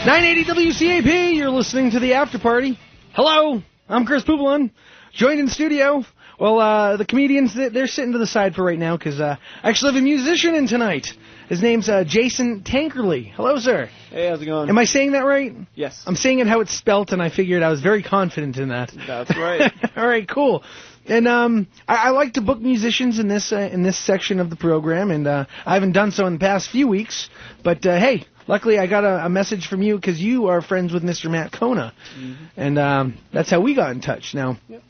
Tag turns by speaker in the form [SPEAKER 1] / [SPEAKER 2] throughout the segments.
[SPEAKER 1] 980 WCAP, you're listening to the After Party. Hello, I'm Chris Poublon, joined in studio. Well, the comedians, they're sitting to the side for right now because I actually have a musician in tonight. His name's Jason Tankerly. Hello, sir.
[SPEAKER 2] Hey, how's it going?
[SPEAKER 1] Am I saying that right?
[SPEAKER 2] Yes.
[SPEAKER 1] I'm saying it how it's spelt, and I figured I was very confident in that.
[SPEAKER 2] That's right.
[SPEAKER 1] All right, cool. And I like to book musicians in this section of the program, and I haven't done so in the past few weeks. But hey, luckily I got a message from you because you are friends with Mr. Matt Kona, and that's how we got in touch. Now, yep.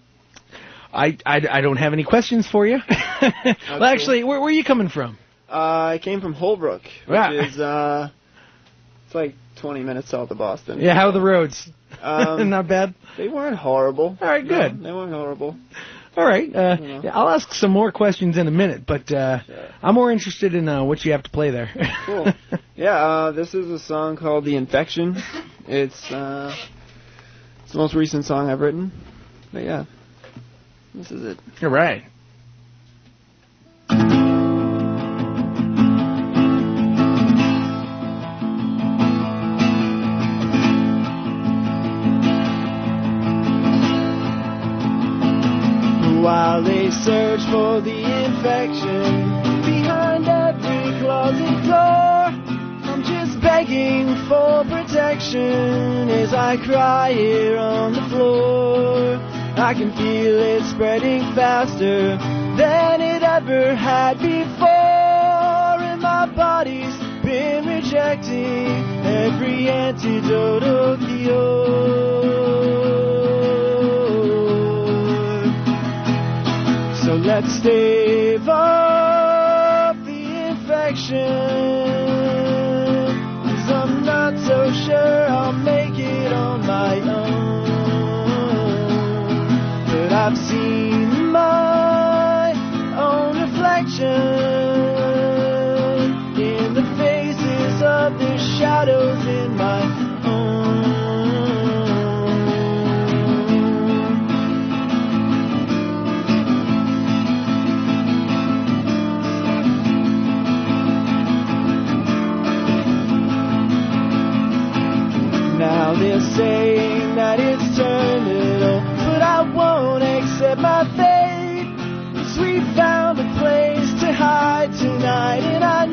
[SPEAKER 1] I don't have any questions for you. Well, actually, where are you coming from?
[SPEAKER 2] I came from Holbrook, which is it's like 20 minutes south of Boston.
[SPEAKER 1] Yeah, how are the roads? Not bad?
[SPEAKER 2] They weren't horrible.
[SPEAKER 1] All right, good.
[SPEAKER 2] No, they weren't horrible.
[SPEAKER 1] All right. Yeah, I'll ask some more questions in a minute, but
[SPEAKER 2] sure.
[SPEAKER 1] I'm more interested in what you have to play there.
[SPEAKER 2] Cool. Yeah, this is a song called The Infection. It's the most recent song I've written. But yeah, this is it.
[SPEAKER 1] All right.
[SPEAKER 2] While they search for the infection behind every closet door, I'm just begging for protection as I cry here on the floor. I can feel it spreading faster than it ever had before, and my body's been rejecting every antidote opioid. So let's stave off the infection, 'cause I'm not so sure I'll make it on my own. But I've seen my own reflection in the faces of the shadows in my own. Now they're saying that it's terminal, but I won't accept my fate, 'cause we found a place to hide tonight. And I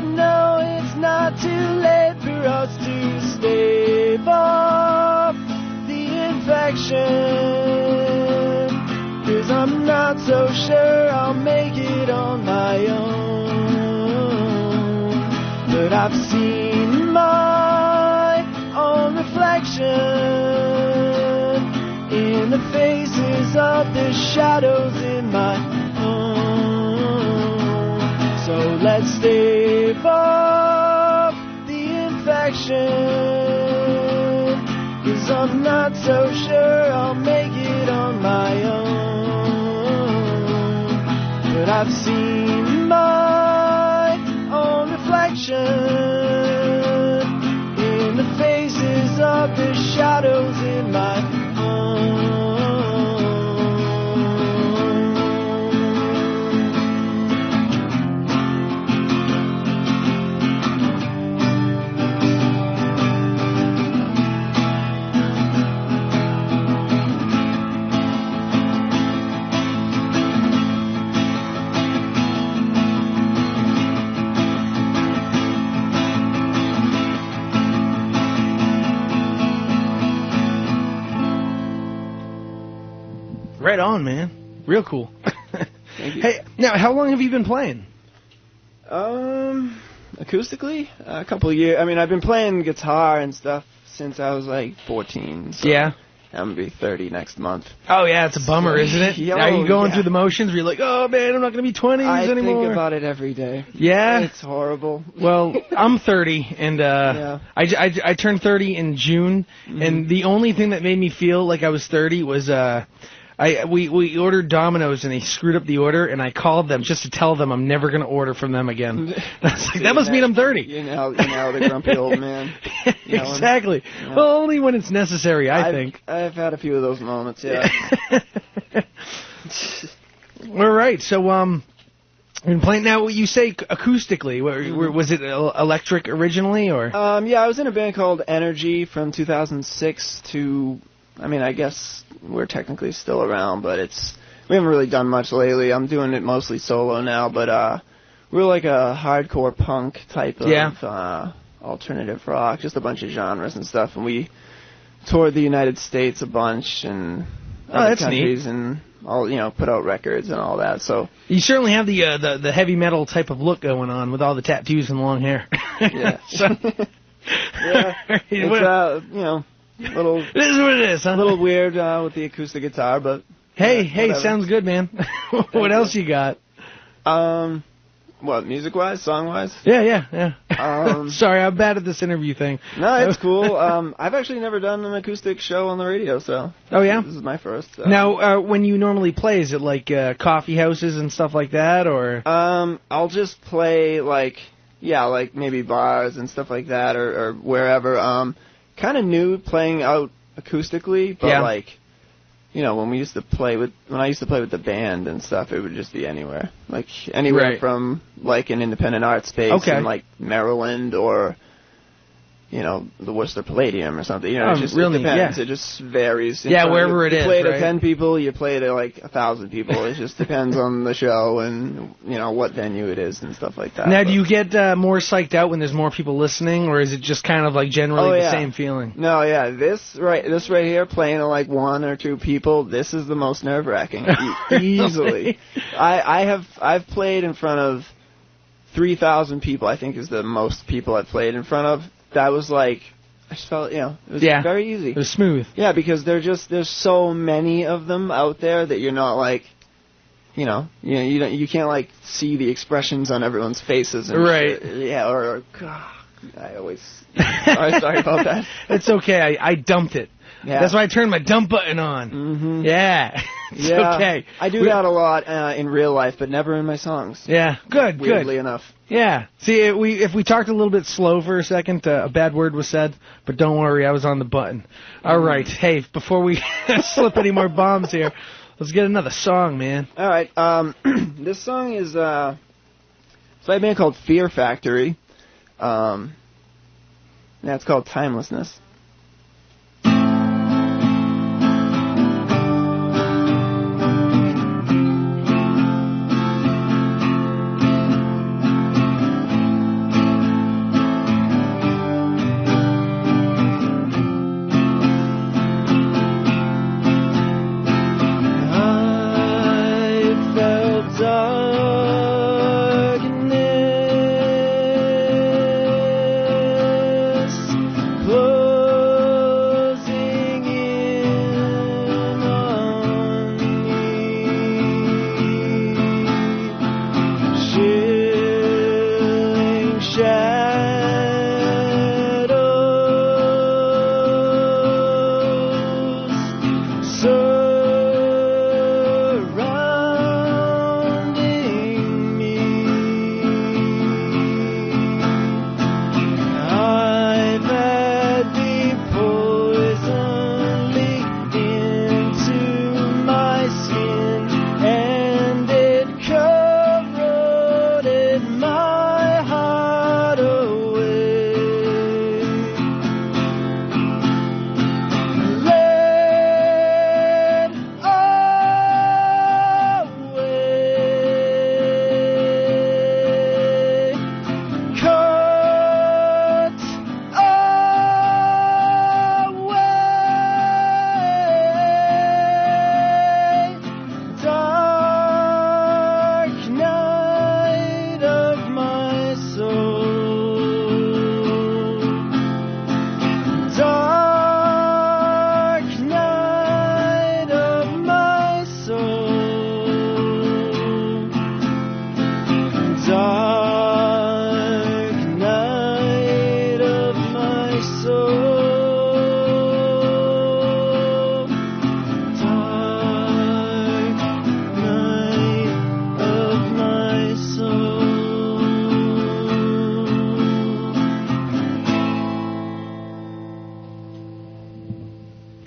[SPEAKER 2] know it's not too late for us to stave off the infection, 'cause I'm not so sure I'll make it on my own. But I've seen my own reflection in the faces of the shadows in my own. So let's stave off the infection, 'cause I'm not so sure I'll make it on my own. But I've seen my own reflection in the faces of the shadows in my own.
[SPEAKER 1] Right on, man. Real cool.
[SPEAKER 2] Thank you.
[SPEAKER 1] Hey, now, how long have you been playing?
[SPEAKER 2] Acoustically? A couple of years. I mean, I've been playing guitar and stuff since I was like 14. So
[SPEAKER 1] Yeah.
[SPEAKER 2] I'm going to be 30 next month.
[SPEAKER 1] Oh, yeah, it's a bummer, isn't it? Are you going through the motions where you're like, oh, man, I'm not going to be 20s
[SPEAKER 2] I
[SPEAKER 1] anymore?
[SPEAKER 2] think about it every day.
[SPEAKER 1] Yeah?
[SPEAKER 2] It's horrible.
[SPEAKER 1] Well, I'm 30, and
[SPEAKER 2] Yeah.
[SPEAKER 1] I turned 30 in June, and the only thing that made me feel like I was 30 was we ordered Domino's, and they screwed up the order, and I called them just to tell them I'm never going to order from them again. I was like, that must mean I'm 30.
[SPEAKER 2] You know the grumpy old man.
[SPEAKER 1] Exactly. Well, only when it's necessary, I think.
[SPEAKER 2] I've had a few of those moments, yeah.
[SPEAKER 1] All right, so And playing now, you say acoustically. Was it electric originally, or?
[SPEAKER 2] Yeah, I was in a band called Energy from 2006 to. I mean, I guess we're technically still around, but we haven't really done much lately. I'm doing it mostly solo now, but we're like a hardcore punk type of alternative rock, just a bunch of genres and stuff. And we toured the United States a bunch and other countries, neat. And all put out records and all that. So
[SPEAKER 1] you certainly have the heavy metal type of look going on with all the tattoos and long hair.
[SPEAKER 2] Yeah. Yeah. It's little.
[SPEAKER 1] It is what it is, huh?
[SPEAKER 2] A little weird with the acoustic guitar, but
[SPEAKER 1] hey, sounds good, man. What else you got?
[SPEAKER 2] What, music-wise, song-wise?
[SPEAKER 1] Yeah. Sorry, I'm bad at this interview thing.
[SPEAKER 2] No, it's cool. I've actually never done an acoustic show on the radio, so.
[SPEAKER 1] Oh, yeah?
[SPEAKER 2] This is my first.
[SPEAKER 1] Now, when you normally play, is it like coffee houses and stuff like that, or?
[SPEAKER 2] I'll just play, like maybe bars and stuff like that, or wherever. Kind of new playing out acoustically, but when I used to play with the band and stuff, it would just be anywhere. Like anywhere
[SPEAKER 1] right.
[SPEAKER 2] from like an independent art space in like Maryland or the Worcester Palladium or something. It just
[SPEAKER 1] really,
[SPEAKER 2] it depends.
[SPEAKER 1] Yeah.
[SPEAKER 2] It just varies.
[SPEAKER 1] Wherever it is.
[SPEAKER 2] You play to
[SPEAKER 1] right?
[SPEAKER 2] 10 people, you play to like 1,000 people. It just depends on the show and what venue it is and stuff like that.
[SPEAKER 1] Now, do you get more psyched out when there's more people listening, or is it just kind of like generally the same feeling?
[SPEAKER 2] No, yeah. This right here, playing to like 1 or 2 people, this is the most nerve-wracking. Easily. I've played in front of 3,000 people. I think is the most people I've played in front of. That was like, I just felt, it was very easy.
[SPEAKER 1] It was smooth.
[SPEAKER 2] Yeah, because there's so many of them out there that you're not like, you can't like see the expressions on everyone's faces. And
[SPEAKER 1] right.
[SPEAKER 2] Shit. Yeah, or God, I always, sorry about that.
[SPEAKER 1] It's okay. I dumped it.
[SPEAKER 2] Yeah.
[SPEAKER 1] That's why I turned my dump button on.
[SPEAKER 2] Mm-hmm.
[SPEAKER 1] Yeah. It's okay.
[SPEAKER 2] I do that a lot in real life, but never in my songs.
[SPEAKER 1] Yeah. Good.
[SPEAKER 2] Weirdly enough.
[SPEAKER 1] Yeah. See, if we talked a little bit slow for a second, a bad word was said, but don't worry, I was on the button. All right. Hey, before we slip any more bombs here, let's get another song, man.
[SPEAKER 2] All right. This song is by a band called Fear Factory. It's called Timelessness.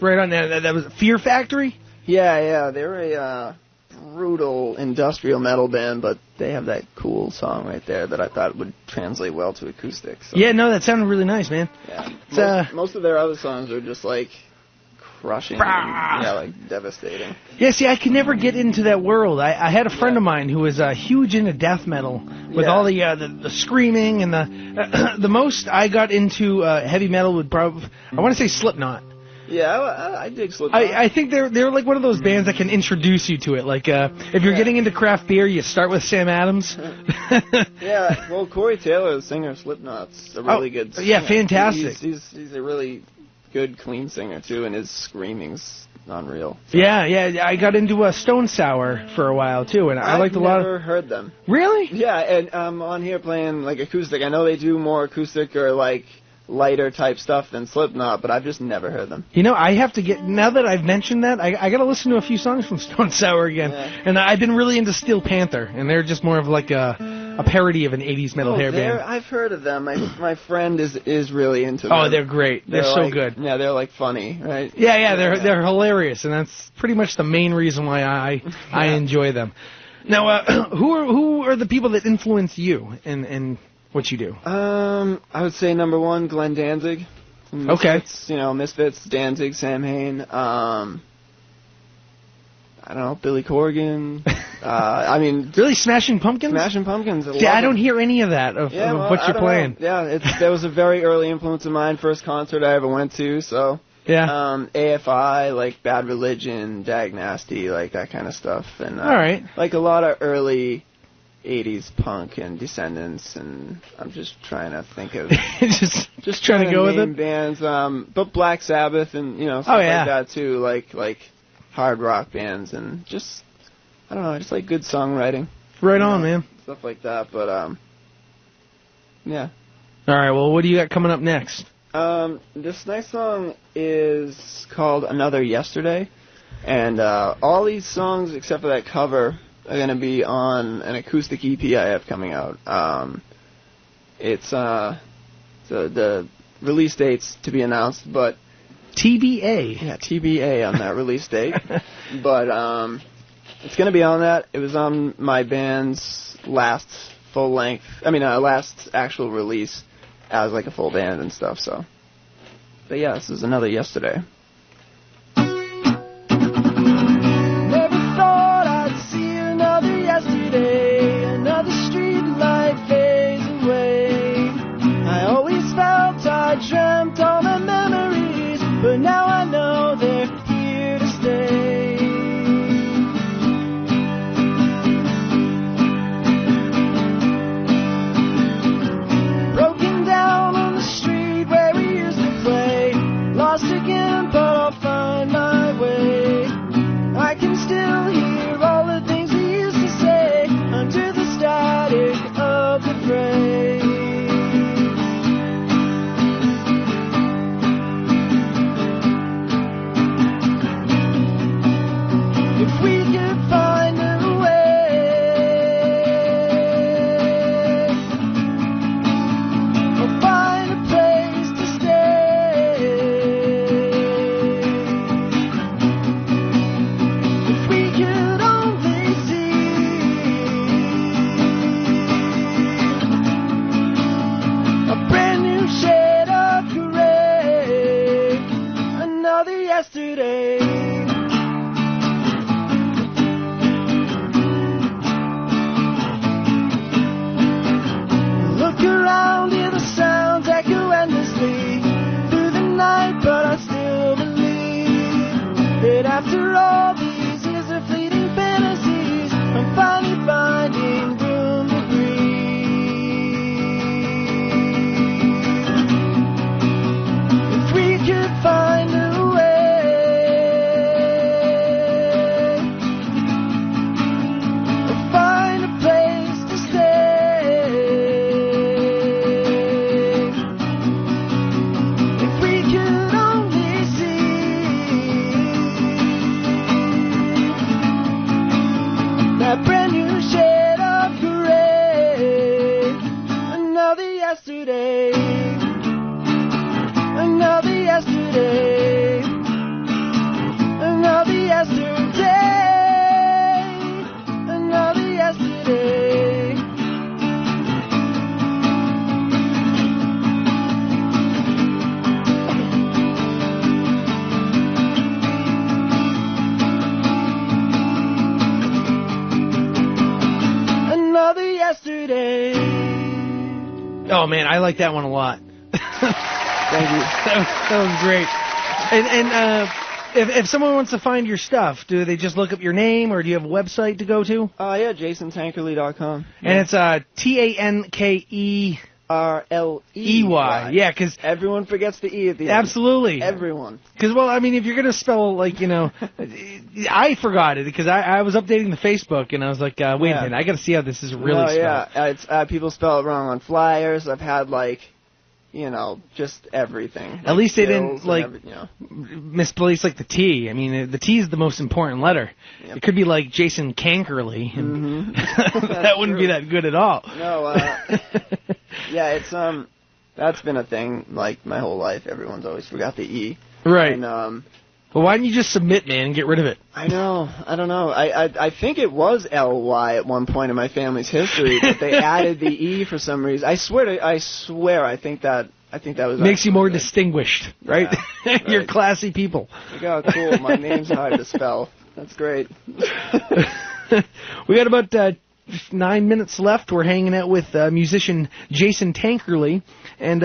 [SPEAKER 1] Right on that. That was Fear Factory?
[SPEAKER 2] Yeah. They're a
[SPEAKER 3] brutal industrial metal band, but they have that cool song right there that I thought would translate well to acoustic. So.
[SPEAKER 1] Yeah, no, that sounded really nice, man.
[SPEAKER 3] Yeah. Most of their other songs are just like crushing, and, like devastating.
[SPEAKER 1] Yeah, see, I could never get into that world. I had a friend of mine who was huge into death metal with all the screaming and the most I got into heavy metal would probably, I want to say Slipknot.
[SPEAKER 3] Yeah, I dig Slipknot.
[SPEAKER 1] I think they're like one of those bands that can introduce you to it. Like if you're getting into craft beer, you start with Sam Adams.
[SPEAKER 3] Yeah, well, Corey Taylor, the singer of Slipknot's a really good singer.
[SPEAKER 1] Yeah, fantastic.
[SPEAKER 3] He's a really good, clean singer, too, and his screaming's unreal. So.
[SPEAKER 1] Yeah, I got into Stone Sour for a while, too, and I liked a lot of...
[SPEAKER 3] I've never heard them.
[SPEAKER 1] Really?
[SPEAKER 3] Yeah, and I'm on here playing, like, acoustic. I know they do more acoustic or, like, lighter type stuff than Slipknot, but I've just never heard them.
[SPEAKER 1] You know, I have to get, now that I've mentioned that, I got to listen to a few songs from Stone Sour again. Yeah. And I've been really into Steel Panther, and they're just more of like a parody of an 80s metal hair band.
[SPEAKER 3] I've heard of them. My friend is really into them.
[SPEAKER 1] Oh, they're great. They're so
[SPEAKER 3] like,
[SPEAKER 1] good.
[SPEAKER 3] Yeah, they're like funny, right?
[SPEAKER 1] Yeah, they're hilarious, and that's pretty much the main reason why I enjoy them. Now, who are the people that influence you in what you do?
[SPEAKER 3] I would say number one, Glenn Danzig. Misfits,
[SPEAKER 1] okay.
[SPEAKER 3] Misfits, Danzig, Sam Hain. I don't know, Billy Corgan.
[SPEAKER 1] Really, Smashing Pumpkins?
[SPEAKER 3] Smashing Pumpkins.
[SPEAKER 1] I don't hear any of that of what you're playing.
[SPEAKER 3] Yeah, that was a very early influence of mine. First concert I ever went to. So
[SPEAKER 1] yeah.
[SPEAKER 3] AFI, like Bad Religion, Dag Nasty, like that kind of stuff, and
[SPEAKER 1] all right,
[SPEAKER 3] like a lot of early 80s punk and Descendants, and I'm just trying to think of just
[SPEAKER 1] trying to go with it.
[SPEAKER 3] Bands, but Black Sabbath and stuff like that too, like hard rock bands, and just I don't know, just like good songwriting.
[SPEAKER 1] Right on, man.
[SPEAKER 3] Stuff like that, but yeah.
[SPEAKER 1] All right, well, what do you got coming up next?
[SPEAKER 3] This next song is called Another Yesterday, and all these songs except for that cover are going to be on an acoustic EP I have coming out. It's the release date's to be announced, but
[SPEAKER 1] TBA.
[SPEAKER 3] Yeah, TBA on that release date. But it's going to be on that. It was on my band's last actual release as like a full band and stuff. So, but yeah, this is Another Yesterday.
[SPEAKER 2] Another street light fades away. I always felt I dreamt all my memories, but now I know they're here to stay. Broken down on the street where we used to play, lost again, but I'll find my way. I can still hear all the things we used to say under the static of the phrase. If we could find a way, or find a place to stay, if we could only see a brand new shade of gray, another yesterday. Look around, hear the sounds echo endlessly through the night, but I still believe that after all these years of fleeting fantasies, I'm finally finding room to breathe. If we could find a way, or find a place to stay, if we could only see that brand new shade of gray, another yesterday, another yesterday, another yesterday. today.
[SPEAKER 1] Oh, man, I like that one a lot.
[SPEAKER 3] Thank you.
[SPEAKER 1] That was great. And if someone wants to find your stuff, do they just look up your name, or do you have a website to go to?
[SPEAKER 3] Yeah, jasontankerly.com.
[SPEAKER 1] And it's TANKERLEY. Yeah, because
[SPEAKER 3] everyone forgets the E at the end.
[SPEAKER 1] Absolutely.
[SPEAKER 3] Everyone.
[SPEAKER 1] Because, well, I mean, if you're going to spell, like, you know, I forgot it because I was updating the Facebook, and I was like, wait a minute, I got to see how this is really spelled.
[SPEAKER 3] Yeah, it's, people spell it wrong on flyers. I've had, like, you know, just everything.
[SPEAKER 1] At least they didn't, like,
[SPEAKER 3] you know,
[SPEAKER 1] misplace, like, the T. I mean, the T is the most important letter. Yep. It could be, like, Jason Kankerly, and that wouldn't be that good at all.
[SPEAKER 3] No, yeah, it's, that's been a thing, like, my whole life. Everyone's always forgot the E.
[SPEAKER 1] Right.
[SPEAKER 3] And,
[SPEAKER 1] well, why didn't you just submit, man, and get rid of it?
[SPEAKER 3] I know. I don't know. I think it was LY at one point in my family's history, but they added the E for some reason. I swear. I think that was
[SPEAKER 1] makes you more distinguished, right?
[SPEAKER 3] Yeah, right.
[SPEAKER 1] You're classy people.
[SPEAKER 3] Look how cool. My name's hard to spell. That's great.
[SPEAKER 1] We got about 9 minutes left. We're hanging out with musician Jason Tankerly. And,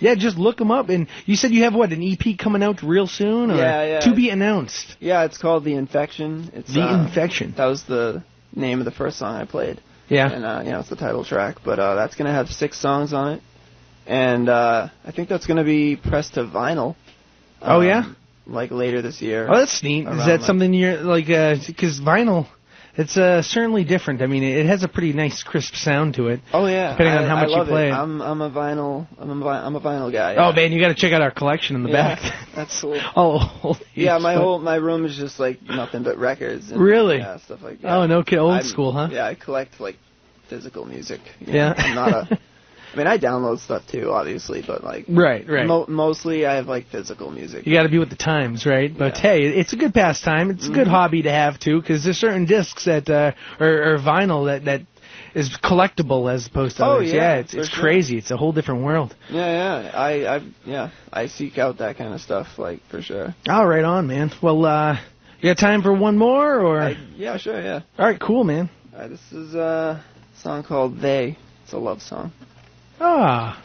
[SPEAKER 1] yeah, just look him up. And you said you have, what, an EP coming out real soon? Or
[SPEAKER 3] yeah.
[SPEAKER 1] To be announced.
[SPEAKER 3] Yeah, it's called The Infection. It's
[SPEAKER 1] The Infection.
[SPEAKER 3] That was the name of the first song I played.
[SPEAKER 1] Yeah.
[SPEAKER 3] And, you know, it's the title track. But that's going to have 6 songs on it. And I think that's going to be pressed to vinyl.
[SPEAKER 1] Oh, yeah?
[SPEAKER 3] Like later this year.
[SPEAKER 1] Oh, that's neat. Is that something you're, like, because vinyl... It's certainly different. I mean, it has a pretty nice, crisp sound to it.
[SPEAKER 3] Oh yeah,
[SPEAKER 1] depending on how much you play it.
[SPEAKER 3] I'm a vinyl guy.
[SPEAKER 1] Yeah. Oh man, you got to check out our collection in the back.
[SPEAKER 3] That's cool.
[SPEAKER 1] Oh,
[SPEAKER 3] yeah, my room is just like nothing but records. And,
[SPEAKER 1] really?
[SPEAKER 3] Yeah, stuff like that.
[SPEAKER 1] Oh no, kid, old school, huh?
[SPEAKER 3] Yeah, I collect like physical music.
[SPEAKER 1] Yeah.
[SPEAKER 3] I'm not a. I mean, I download stuff too, obviously, but like
[SPEAKER 1] right.
[SPEAKER 3] Mostly, I have like physical music.
[SPEAKER 1] You got to be with the times, right? But hey, it's a good pastime. It's a good hobby to have too, because there's certain discs that or vinyl that is collectible as opposed to others.
[SPEAKER 3] Yeah,
[SPEAKER 1] it's crazy. It's a whole different world.
[SPEAKER 3] Yeah. I seek out that kind of stuff, like for sure.
[SPEAKER 1] Oh, right on, man. Well, you got time for one more, or?
[SPEAKER 3] Yeah, sure. Yeah.
[SPEAKER 1] All right, cool, man.
[SPEAKER 3] All right, this is a song called "They." It's a love song.
[SPEAKER 1] Ah.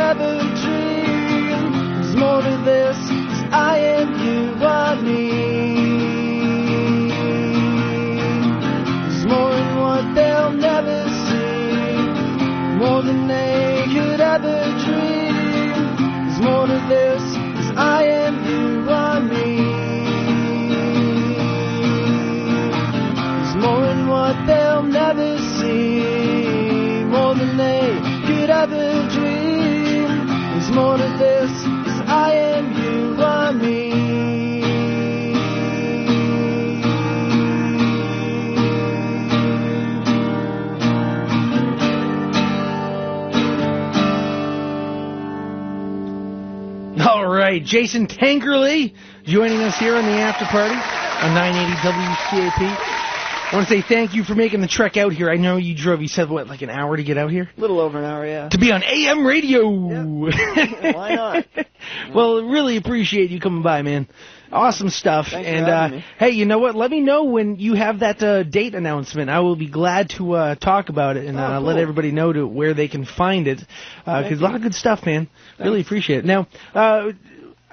[SPEAKER 2] ever dream. There's more to this, 'cause I am, you are me. There's more in what they'll never see, more than they could ever dream. There's more to this, 'cause I am, you are me. There's more in what they'll never see, more than they could ever dream. There's more to this, 'cause I am, you are me.
[SPEAKER 1] All right, Jason Tankerley joining us here on the after party on 980 WCAP. I want to say thank you for making the trek out here. I know you drove, you said, what, like an hour to get out here?
[SPEAKER 3] A little over an hour, yeah.
[SPEAKER 1] To be on AM radio.
[SPEAKER 3] Yep. Why not?
[SPEAKER 1] Well, really appreciate you coming by, man. Awesome stuff.
[SPEAKER 3] Thanks
[SPEAKER 1] and
[SPEAKER 3] for having me.
[SPEAKER 1] hey, you know what? Let me know when you have that date announcement. I will be glad to talk about it and
[SPEAKER 3] cool.
[SPEAKER 1] let everybody know where they can find it. Because a lot of good stuff, man. Really appreciate it. Now,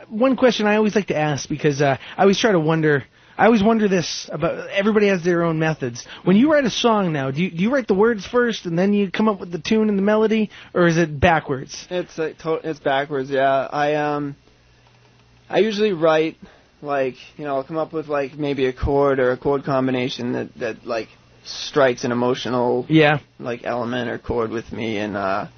[SPEAKER 1] one question I always like to ask, because I always wonder this about, everybody has their own methods. When you write a song now, do you write the words first and then you come up with the tune and the melody, or is it backwards?
[SPEAKER 3] It's backwards, yeah. I usually write, like, I'll come up with, like, maybe a chord or a chord combination that like strikes an emotional like element or chord with me, and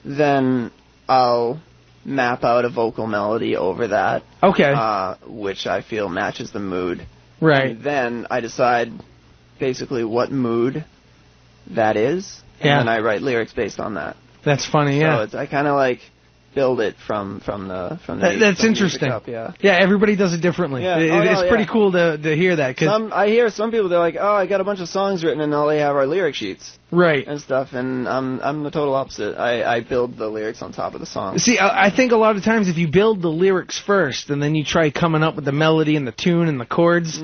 [SPEAKER 3] then I'll map out a vocal melody over that.
[SPEAKER 1] Okay.
[SPEAKER 3] Which I feel matches the mood.
[SPEAKER 1] Right.
[SPEAKER 3] And then I decide basically what mood that is, and then I write lyrics based on that.
[SPEAKER 1] That's funny, yeah.
[SPEAKER 3] So I kind of like build it from the
[SPEAKER 1] That's interesting.
[SPEAKER 3] Up, yeah.
[SPEAKER 1] Yeah, everybody does it differently.
[SPEAKER 3] Yeah.
[SPEAKER 1] It's pretty cool to hear that. Cause
[SPEAKER 3] I hear some people, they're like, oh, I got a bunch of songs written and all they have are lyric sheets.
[SPEAKER 1] Right.
[SPEAKER 3] And stuff, and I'm the total opposite. I build the lyrics on top of the song.
[SPEAKER 1] See, I think a lot of times if you build the lyrics first and then you try coming up with the melody and the tune and the chords,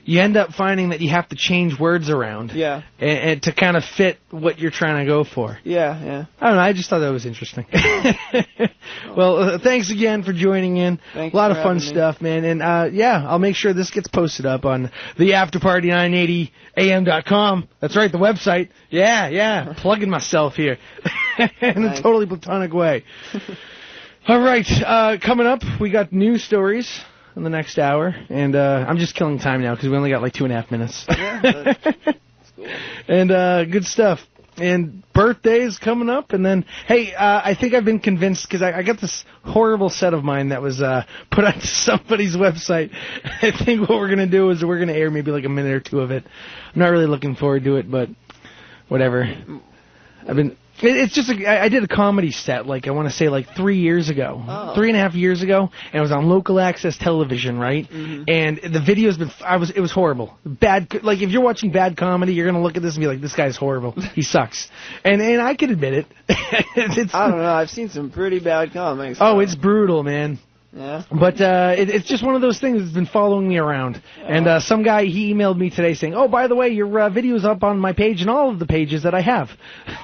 [SPEAKER 1] you end up finding that you have to change words around.
[SPEAKER 3] Yeah.
[SPEAKER 1] And to kind of fit what you're trying to go for.
[SPEAKER 3] Yeah.
[SPEAKER 1] I don't know, I just thought that was interesting. Well, thanks again for joining in.
[SPEAKER 3] Thanks
[SPEAKER 1] a lot of
[SPEAKER 3] for
[SPEAKER 1] fun
[SPEAKER 3] having me.
[SPEAKER 1] stuff, man. And I'll make sure this gets posted up on the afterparty980am.com. That's right, the website. Yeah, plugging myself here in a totally platonic way. All right, coming up, we got news stories in the next hour, and I'm just killing time now because we only got like 2.5 minutes.
[SPEAKER 3] Yeah, that's cool.
[SPEAKER 1] And good stuff. And birthdays coming up, and then, hey, I think I've been convinced, because I got this horrible set of mine that was put onto somebody's website. I think what we're going to do is we're going to air maybe like a minute or two of it. I'm not really looking forward to it, but whatever. It's just, I did a comedy set, like, I want to say, like, 3 years ago. 3.5 years ago, and it was on local access television, right? And the video's been, it was horrible. Bad, like, if you're watching bad comedy, you're going to look at this and be like, this guy's horrible. He sucks. And I can admit it.
[SPEAKER 3] I don't know, I've seen some pretty bad comics.
[SPEAKER 1] Oh, it's brutal, man.
[SPEAKER 3] Yeah.
[SPEAKER 1] But it's just one of those things that's been following me around. And some guy, he emailed me today saying, oh, by the way, your video's up on my page and all of the pages that I have.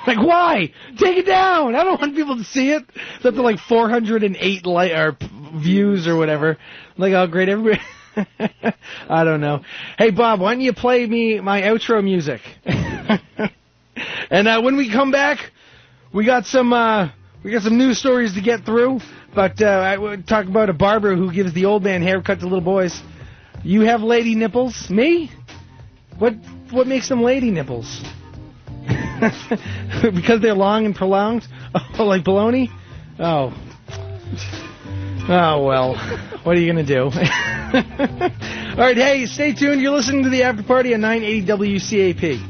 [SPEAKER 1] Like, why? Take it down. I don't want people to see it. It's up to like 408 views or whatever. I'm like, oh, great, everybody. I don't know. Hey, Bob, why don't you play me my outro music? And when we come back, we got some news stories to get through. But I would talk about a barber who gives the old man haircut to little boys. You have lady nipples? Me? What makes them lady nipples? Because they're long and prolonged? Oh, like baloney? Oh. Oh, well. What are you going to do? All right, hey, stay tuned. You're listening to the After Party on 980 WCAP.